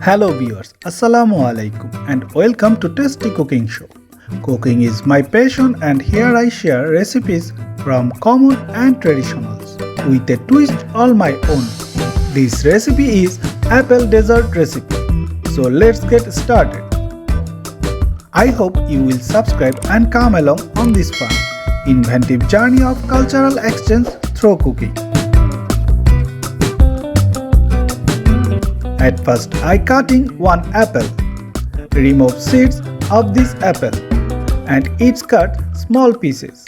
Hello viewers, Assalamu alaikum and welcome to Tasty Cooking Show. Cooking is my passion and here I share recipes from common and traditionals with a twist all my own. This recipe is apple dessert recipe. So let's get started. I hope you will subscribe and come along on this fun, inventive journey of cultural exchange through cooking. At first I cutting one apple. Remove seeds of this apple and each cut small pieces.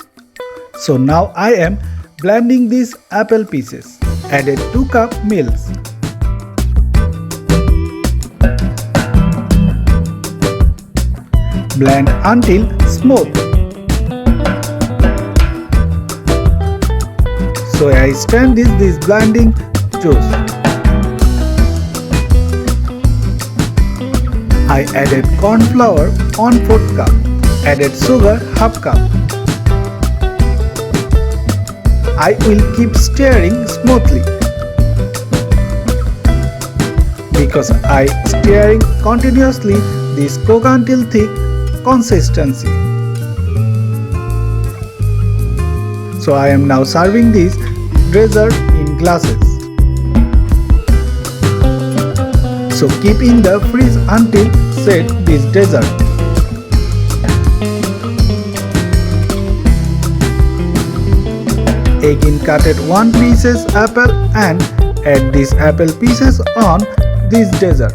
So now I am blending these apple pieces. Added 2 cup milk. Blend until smooth. So I strain this blending juice. I added corn flour 1/4 cup. Added sugar 1/2 cup. I will keep stirring smoothly because I stirring continuously this cook until thick consistency. So I am now serving this dessert in glasses. So keep in the fridge until set this dessert. Again cutted 1 pieces apple and add these apple pieces on this dessert.